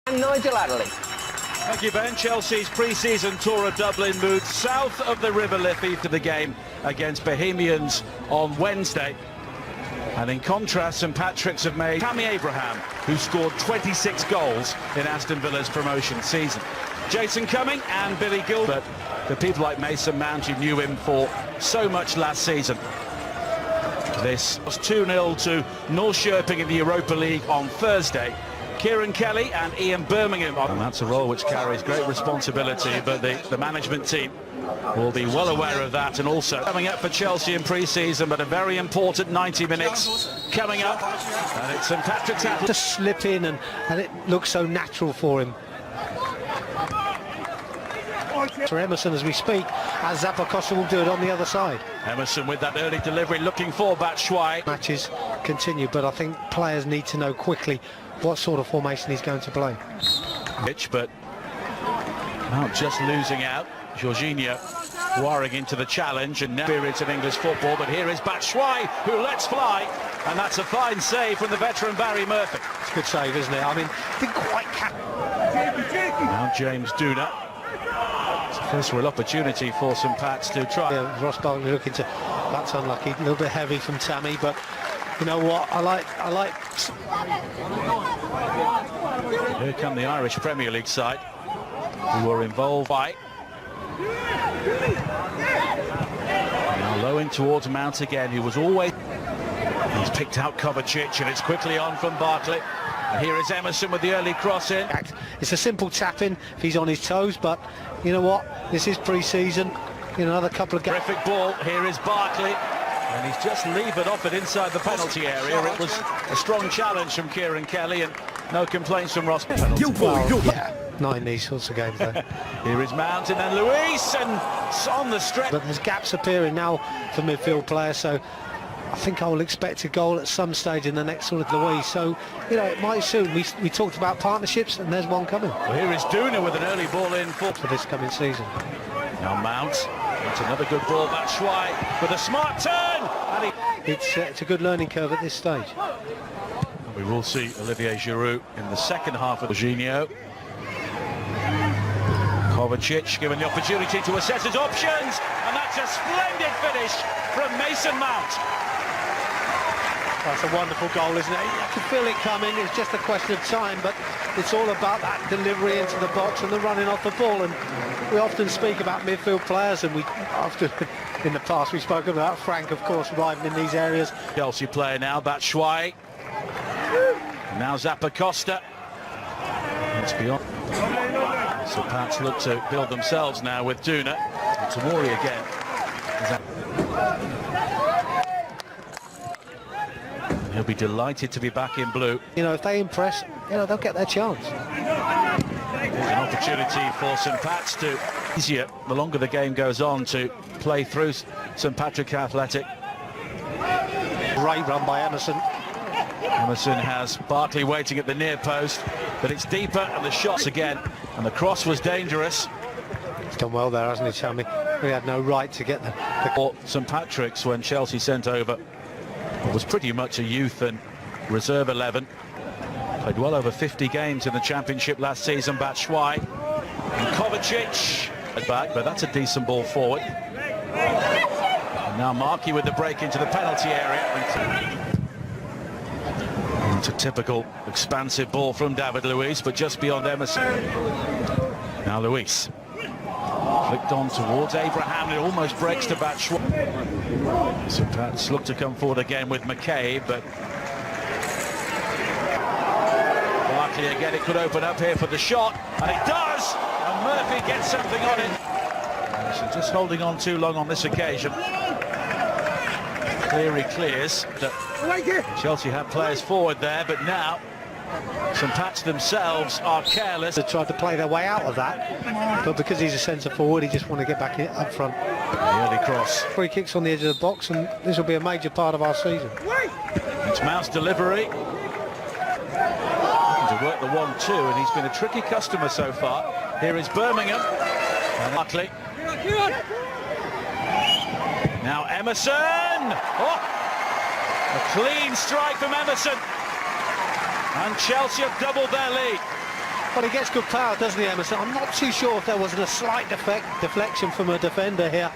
And Nigel Adderley. Thank you, Ben. Chelsea's pre-season tour of Dublin moved south of the River Liffey to the game against Bohemians on Wednesday. And in contrast, St Patrick's have made Tammy Abraham, who scored 26 goals in Aston Villa's promotion season. Jason Cumming and Billy Gilbert, the people like Mason Mount who knew him for so much last season. This was 2-0 to North Sherping in the Europa League on Thursday. Kieran Kelly and Ian Birmingham. And that's a role which carries great responsibility, but the management team will be well aware of that. And also coming up for Chelsea in pre-season, but a very important 90 minutes coming up. And it's St Patrick's to slip in, and it looks so natural for him. For Emerson as we speak, as Zappacosta will do it on the other side. Emerson with that early delivery, looking for Batshuayi. Matches continue, but I think players need to know quickly what sort of formation he's going to play. But now just losing out. Jorginho warring into the challenge, and now it's in English football, but here is Batshuayi who lets fly, and that's a fine save from the veteran Barry Murphy. It's a good save, isn't it? I mean, didn't quite now James Duna. It's a first real opportunity for St Pat's to try. Yeah, Ross Barkley looking to, that's unlucky, a little bit heavy from Tammy, but you know what, I like. Here come the Irish Premier League side, who were involved by. Now low in towards Mount again, who was always. He's picked out Kovacic, and it's quickly on from Barkley. And here is Emerson with the early cross in. It's a simple tap in if he's on his toes, but you know what, this is pre-season. In another couple of games. Terrific ball. Here is Barkley. And he's just levered off it inside the penalty area. It was a strong challenge from Kieran Kelly, and no complaints from Ross. Yeah, not in these sorts of games though. Here is Mount, and then Luis, and on the stretch. But there's gaps appearing now for midfield players, so I think I will expect a goal at some stage in the next sort of Luis. So, you know, it might soon. We talked about partnerships, and there's one coming. Well, here is Duna with an early ball in for this coming season. Now Mount. It's another good ball, Batshuayi with a smart turn. And it's a good learning curve at this stage. We will see Olivier Giroud in the second half of Jorginho. Kovacic given the opportunity to assess his options, and that's a splendid finish from Mason Mount. That's a wonderful goal, isn't it? You can feel it coming. It's just a question of time, but it's all about that delivery into the box and the running off the ball. And we often speak about midfield players, and we often, in the past, we spoke about Frank, of course, arriving in these areas. Chelsea player now, Batshuayi. Now Zappacosta. It's beyond. So Pats look to build themselves now with Duna. Tamori again. He'll be delighted to be back in blue. You know, if they impress, you know, they'll get their chance. There's an opportunity for St Pat's to easier the longer the game goes on to play through St Patrick Athletic. Great run by Emerson. Emerson has Barkley waiting at the near post, but it's deeper, and the shots again, and the cross was dangerous. He's done well there, hasn't he, Tammy? We had no right to get the St Patrick's when Chelsea sent over was pretty much a youth and reserve 11. Played well over 50 games in the Championship last season. Batshuayi and Kovacic back, but that's a decent ball forward. And now Markey with the break into the penalty area. It's a typical expansive ball from David Luiz, but just beyond Emerson. Now Luis flicked on towards Abraham, and it almost breaks to Batshuayi. So Pats look to come forward again with McCabe, but Barkley again, it could open up here for the shot, and it does, and Murphy gets something on it. So just holding on too long on this occasion. Cleary clears. Chelsea had players forward there, but now St Pat's themselves are careless. They tried to play their way out of that, but because he's a centre forward, he just want to get back in, up front. The early cross. Free kicks on the edge of the box, and this will be a major part of our season. It's Mount's delivery. Looking to work the 1-2, and he's been a tricky customer so far. Here is Birmingham. And Barkley. Now Emerson! Oh! A clean strike from Emerson. And Chelsea have doubled their lead. Well, he gets good power, doesn't he, Emerson? I'm not too sure if there wasn't a slight deflection from a defender here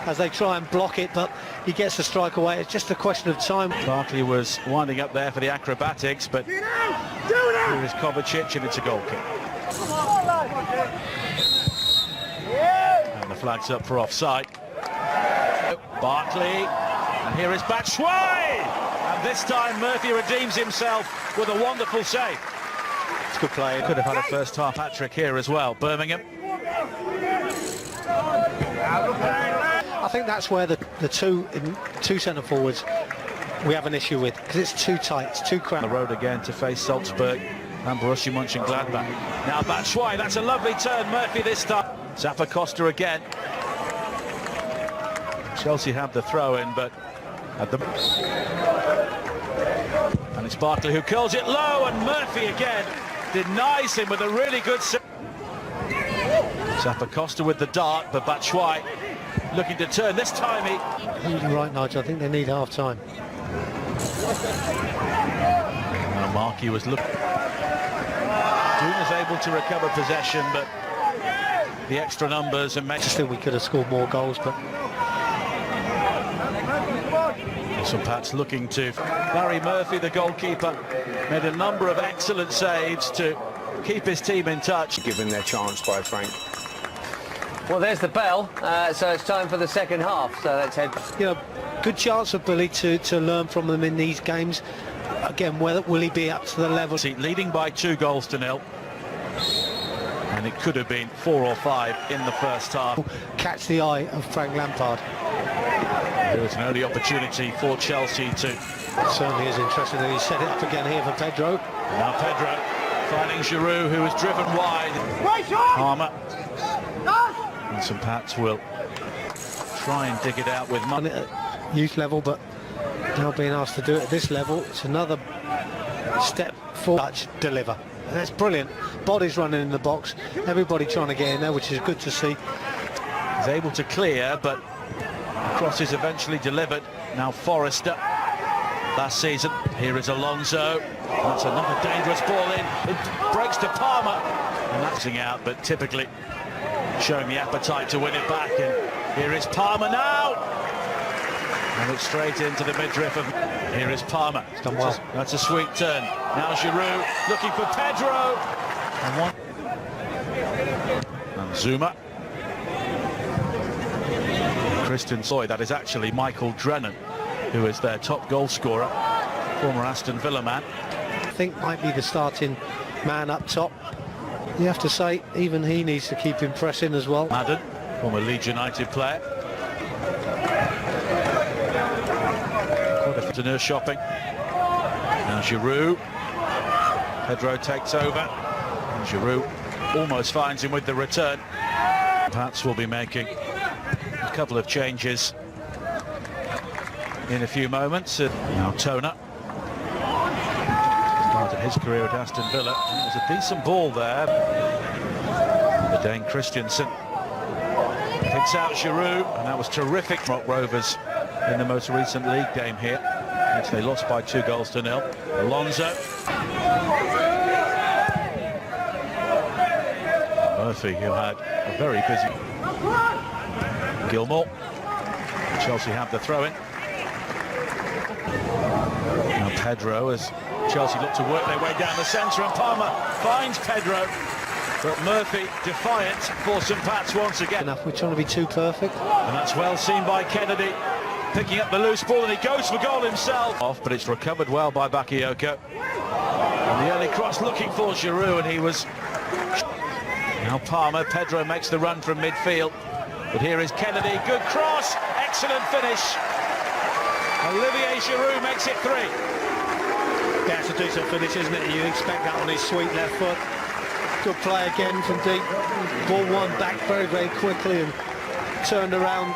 as they try and block it, but he gets the strike away. It's just a question of time. Barkley was winding up there for the acrobatics, but here is Kovacic, and it's a goal kick. And the flag's up for offside. Barkley, and here is Batshuayi, and this time Murphy redeems himself with a wonderful save. It's a good play. Could have had a first half hat-trick here as well. Birmingham. I think that's where the two centre forwards we have an issue with, because it's too tight, it's too cramped. On the road again to face Salzburg and Borussia Mönchengladbach. Now Batshuayi, that's a lovely turn. Murphy this time. Zappa Costa again. Chelsea have the throw-in, but at the... And it's Barkley who curls it low, and Murphy again denies him with a really good... Zappa Costa with the dart, but Batshuayi looking to turn. This time he... You're right, Nigel. I think they need half-time. Markey was looking... Doom was able to recover possession, but the extra numbers and... I just think we could have scored more goals, but... St Pat's looking to... Barry Murphy, the goalkeeper, made a number of excellent saves to keep his team in touch. Given their chance by Frank. Well, there's the bell, so it's time for the second half, so let's head... You know, good chance for Billy to learn from them in these games. Again, will he be up to the level? Leading by 2-0, and it could have been 4 or 5 in the first half. Catch the eye of Frank Lampard. There was an early opportunity for Chelsea to... It certainly is interesting that he set it up again here for Pedro. Now Pedro finding Giroud, who was driven wide. Palmer. And St Pat's will try and dig it out with money at youth level, but now being asked to do it at this level, it's another step forward. Touch, deliver. That's brilliant. Bodies running in the box, everybody trying to get in there, which is good to see. He's able to clear, but the cross is eventually delivered. Now Forrester, last season. Here is Alonso. That's another dangerous ball in. It breaks to Palmer, and that's out, but typically showing the appetite to win it back. And here is Palmer now, and it's straight into the midriff of... Here is Palmer. It's done well. That's a sweet turn. Now Giroud looking for Pedro, and Zuma. Christian Soy, that is actually Michael Drennan, who is their top goal scorer, former Aston Villa man. I think might be the starting man up top. You have to say, even he needs to keep impressing as well. Madden, former Leeds United player. Quite a nurse shopping. Now Giroud. Pedro takes over. And Giroud almost finds him with the return. Pats will be making a couple of changes in a few moments. Now Toner. Started his career at Aston Villa. And it was a decent ball there. The Dane Christensen picks out Giroud, and that was terrific. Rock Rovers in the most recent league game here, which they lost by 2-0. Alonso. Murphy, who had a very busy... Gilmore. Chelsea have the throw-in. Now Pedro, as Chelsea look to work their way down the centre, and Palmer finds Pedro, but Murphy defiant for St Pat's once again. We're trying to be too perfect. And that's well seen by Kennedy, picking up the loose ball, and he goes for goal himself. Off, but it's recovered well by Bakayoko. And the early cross looking for Giroud, and he was... Now Palmer, Pedro makes the run from midfield. But here is Kennedy, good cross, excellent finish. Olivier Giroud makes it 3. Yeah, it's a decent finish, isn't it? You'd expect that on his sweet left foot. Good play again from deep. Ball won back very, very quickly and turned around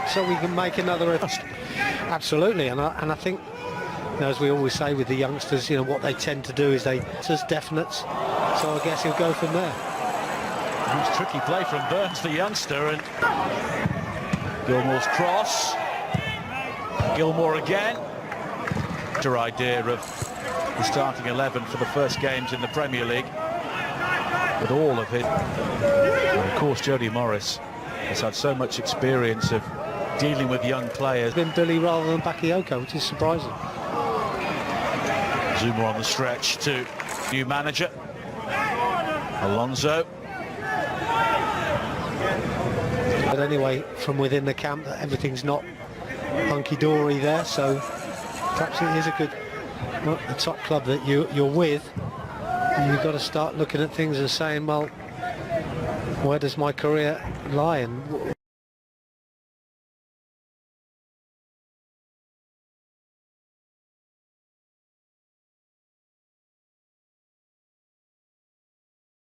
so we can make another... Absolutely, and I think, you know, as we always say with the youngsters, you know, what they tend to do is they just definites. So I guess he'll go from there. Nice tricky play from Burns, the youngster, and Gilmore's cross. Gilmore again. Your idea of the starting 11 for the first games in the Premier League. with all of it. And of course, Jody Morris has had so much experience of dealing with young players. Been Billy rather than Bakayoko, which is surprising. Zuma on the stretch to new manager Alonso. But anyway, from within the camp, that everything's not hunky-dory there, so perhaps it is a good, well, the top club that you're with, and you've got to start looking at things and saying, well, where does my career lie? And